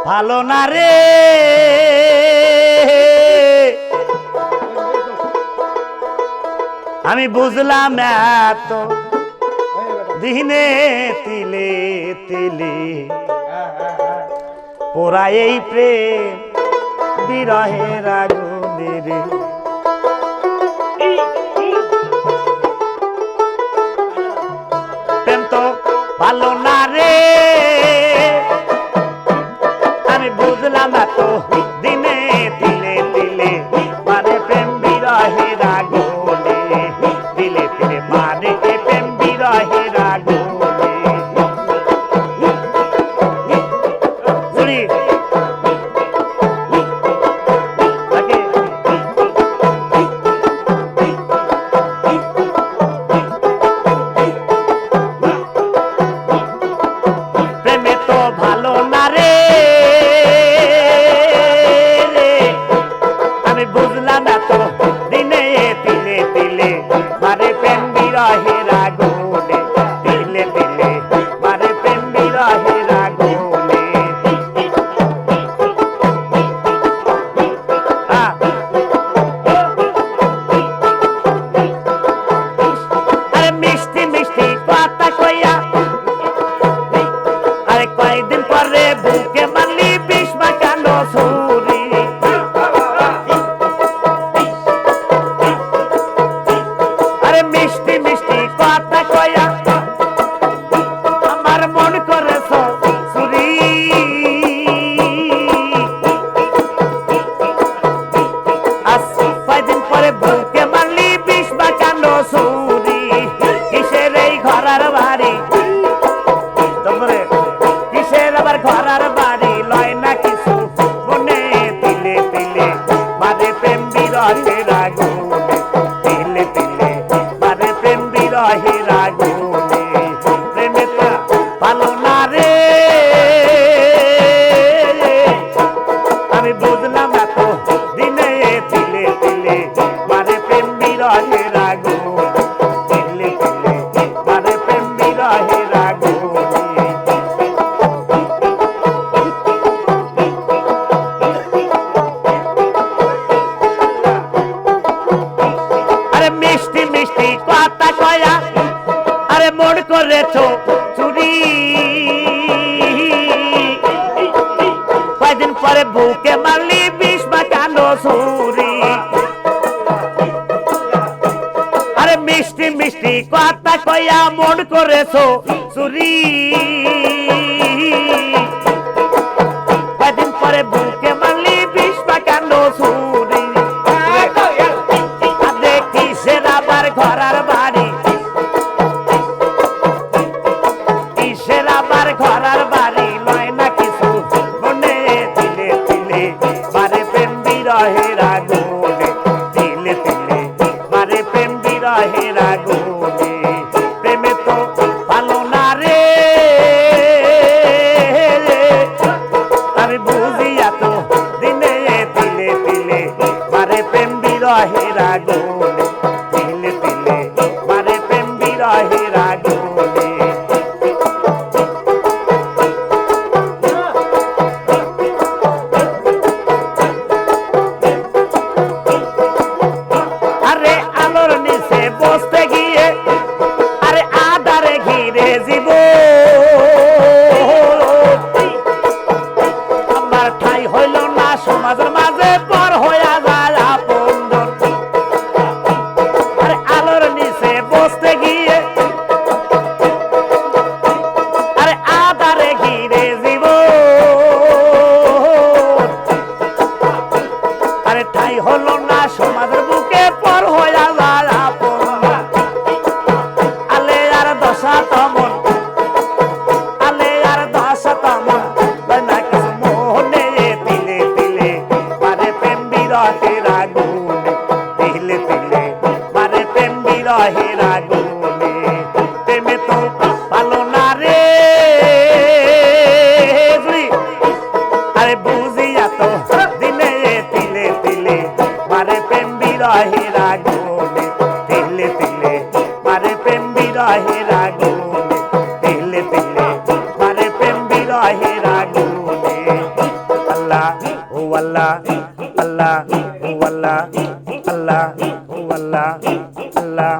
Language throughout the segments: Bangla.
ভালো না রে আমি বুঝলাম এত দিনে তিলে তিলে পোড়া এই প্রেম বিরহের আগুনে রে প্রেম তো ভালো না রে আমি বুঝলাম এত দিনে তিলে তিলে মানে প্রেম বিরহের আগুনে তিলে তিলে মানে প্রেম বিরহের আগুনে শুনি প্রেমে তো ভালো না রে আমি বুঝলাম না তো দিনে তিলে তিলে মারে প্রেম বিরহের আগুনে তিলে তিলে মারে প্রেম বিরহের আগুনে আরে মিষ্টি মিষ্টি কথা কইয়া আরে কয়েকদিন পরে বুকে মারলি বিষ মাখানো ছুরি আরে মিষ্টি মিষ্টি কথা কয়া আমার মন করেছ চুরি আজ কয়েকদিন পরে বুকে মারলি বিষ মাখানো ছুরি কিসের এই ঘরার বাড়ি তারপরে কিসের আবার ঘরার বাড়ি লয় না কিছু মনে তিলে তিলে মারে প্রেম বিরহের আগুনে তিলে তিলে মারে প্রেম বিরহের আগুনে প্রেমে তো ভালো না রে আমি বুঝলাম না তো দিনে তিলে তিলে মারে প্রেম বিরহের আগুনে তিলে তিলে মারে প্রেম বিরহের আগুনে আরে মিষ্টি মিষ্টি কথা কয়া আরে মন করেছো চুরি কয়েকদিন পরে বুকে মারলি বিষ মাখানো ছুরি আরে মিষ্টি মিষ্টি কথা কয়া মন করেছো চুরি কয়েকদিন পরে বুকে মারলি বিষ মাখানো ছুরি কিসের আবার ঘরার বাড়ি কিসের আবার ঘরার বাড়ি লয় না কিছু মনে তিলে তিলে মারে প্রেম বিরহের আগুনে তিলে তিলে মারে প্রেম বিরহের আগুনে প্রেমে তো ভালো না রে আমি বুঝি এত দিনে তিলে তিলে মারে প্রেম বিরহের আগুনে তিলে তিলে মারে প্রেম বিরহের আগুনে আরে আলোর নিচে বসতে গিয়ে আরে আদারে ঘিরে জীব আমার ঠাই হইল না সমাজের মাঝে পর হইয়া যায় আপনজন আরে আলোর নিচে বসতে গিয়ে আরে আদারে ঘিরে জীব আরে ঠাই হলো না সমাজের বুকে পর হইয়া যায় আপনজন আলে আর দশা তমন আলে আর দশা তমন না কিছু মোহনে তিলে তিলে মারে প্রেম বিরহের আগুনে তিলে তিলে মারে প্রেম বিরহের আগুনে প্রেমে তো ভালো না রে আরে বুঝি এত দিনে তিলে তিলে মারে প্রেম বিরহের আগুনে তিলে তিলে মারে প্রেম বিরহের আগুনে তিলে তিলে মারে প্রেম বিরহের আগুনে আল্লাহ আল্লাহ ও আল্লাহ আল্লাহ ও আল্লাহ আল্লাহ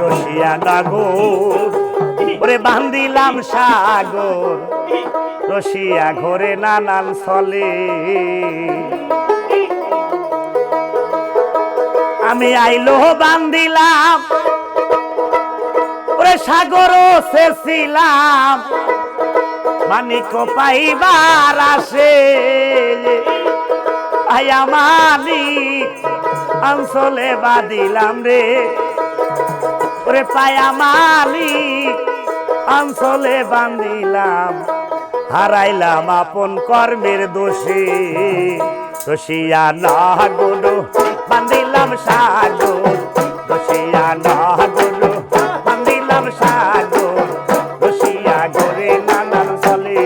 রসিয়া নাগর ওরে বান্দিলাম সাগর রসিয়া ঘরে নানান চলে আমি আইলো বান্দিলাম ওরে সাগর শেষিলাম মানিক পাইবার আসে আয়া মালিক অঞ্চলে বাদিলাম রে ওরে পায়া মালিক অঞ্চলে বান্দিলাম হারাইলাম আপন কর্মের দোষে রসিয়া নাগর বান্দিলাম সাগর রসিয়া নাগর বান্দিলাম সাগর রসিয়া ঘরে নানান চলে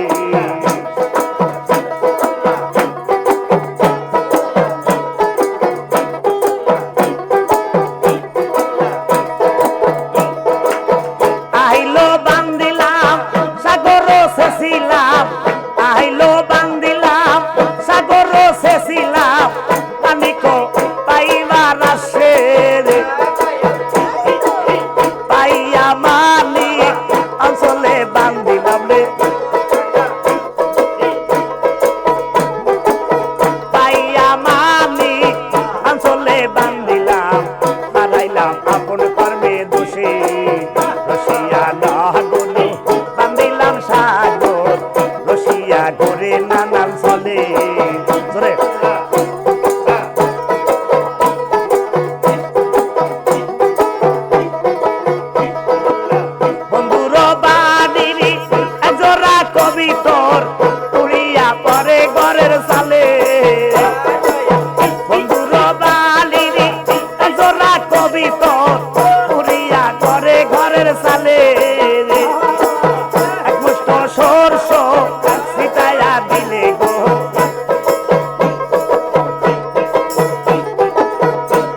আইলো বান্দিলাম সাগর শেষিলাম আইলো বান্দিলাম সাগর শেষিলাম মানিক পাইবার আসে পাইয়া মালিক অঞ্চলে বান্দিলাম রে পাইয়া মালিক অঞ্চলে বান্দিলাম হারাইলাম আপন কর্মে দোষে রসিয়া নাগর বান্দিলাম সাগর রসিয়া ঘরে নানান চলে বন্ধুর বাড়ির জোড়া কবিতর উড়িয়া পরে ঘরের চালে বন্ধুর বাড়ির জোড়া কবিতর উড়িয়া পরে ঘরের চালে এক মুষ্ট সরষ ছিটাইয়া দিলে গো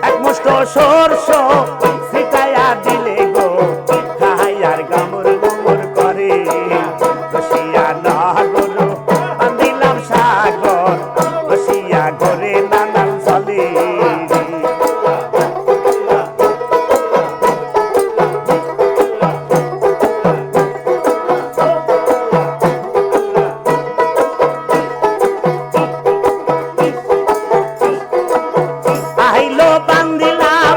এক মুষ্ট সরষ ছিটাইয়া দিলে গো খাইয়ার গামর গুমর করে রসিয়া নাগর বান্দিলাম সাগর রসিয়া ঘরে নানান চলে আইলো বান্দিলাম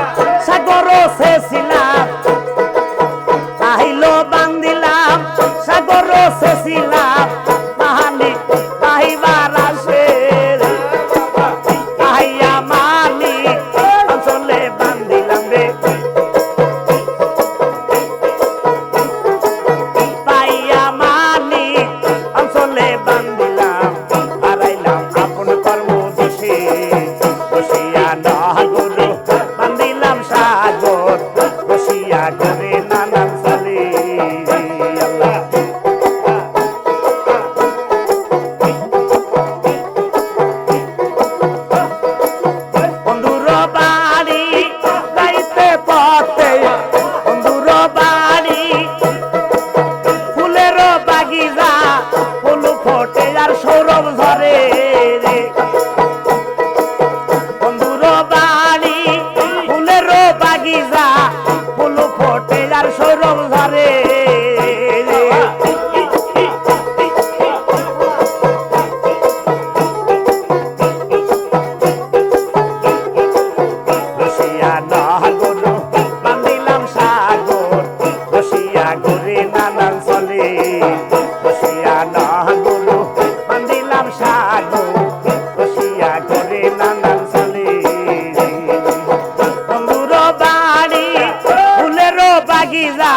সাগর শেষিলাম আইলো বান্দিলাম সাগর শেষিলাম মালিক পাইবার আসে আইয়া মালিক অঞ্চলে বান্দিলাম রে পাইয়া মালিক অঞ্চলে বান্দিলাম হারাইলাম আপন কর্ম দোষে রসিয়া নাগর বান্দিলাম সাগর রসিয়া ঘরে নানান চলে আল্লাহ বন্ধুর বাড়ি যাইতে পথে বন্ধুর বাড়ি ফুলের বাগিচা ফুল ফোটে আর সৌরভ ঝরে রে বন্ধুর বাড়ি ফুলের বাগিচা ফুল ফোটে আর সৌরভ ঝরে রসিয়া নাগর বান্দিলাম সাগর রসিয়া ঘরে নানান চলে রসিয়া নাগর বান্দিলাম সাগর রসিয়া ঘরে নানান চলে বন্ধুর বাড়ি ফুলের বাগিচা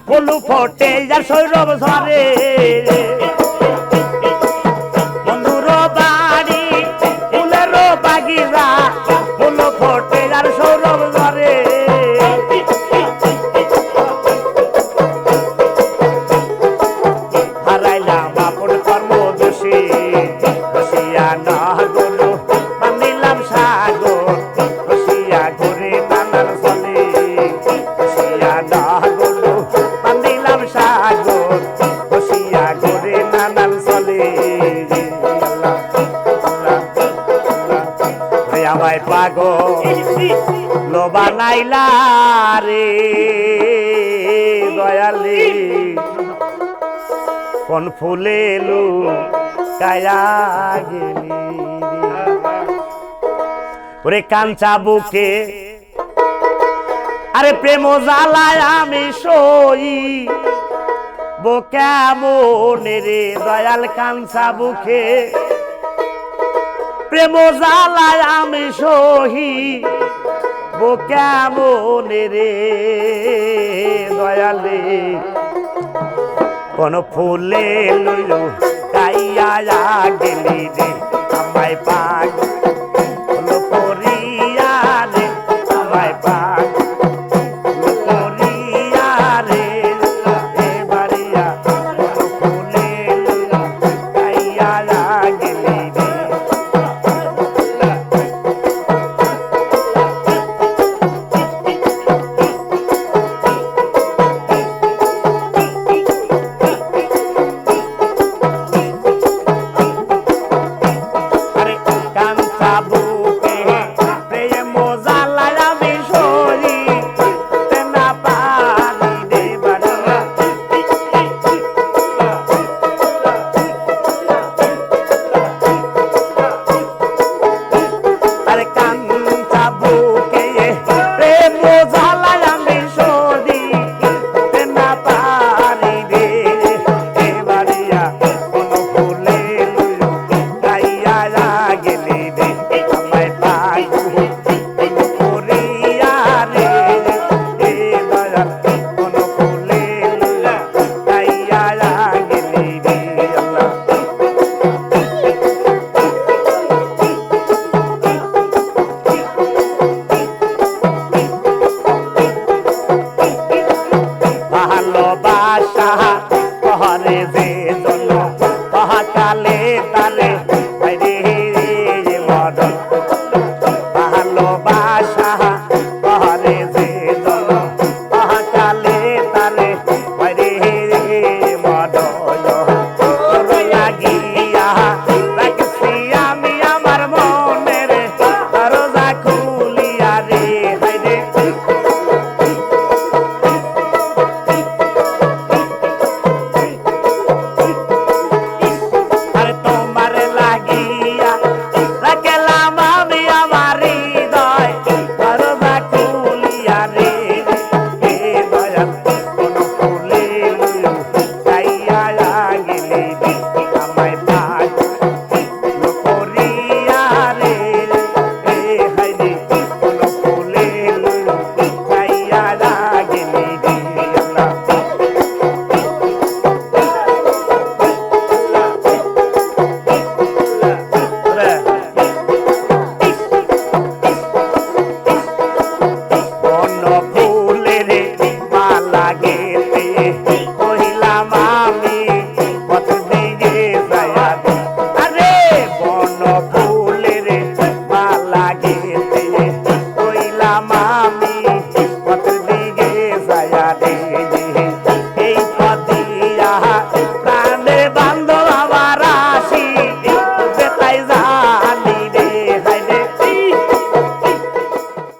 ফুল ফোটে আর সৌরভ ঝরে বন্ধুর বাড়ি ফুলের বাগিচা ফুল ফোটে আর সৌরভ ঝরে হারাইলাম আপন কর্ম দোষে রসিয়া নাগর বান্দিলাম আমায় পাগল বানাইলা রে দয়ালি কোন ফুলে লুকায়া গেলি ওরে কাঞ্চা বুকে আরে প্রেম জ্বালায় আমি সই কেমন রে দয়াল কাঞ্চা বুকে প্রেম জ্বালায় আমি সহি কেমন রে দয়ালে কোন ফুলে লইল গাইয়া গেলি রে আমায় পাগল করিয়া রে আমায় পাগল করিয়া রে এ বাড়িয়া কোন ফুলে লইল গাইয়া গেলি রে লাগে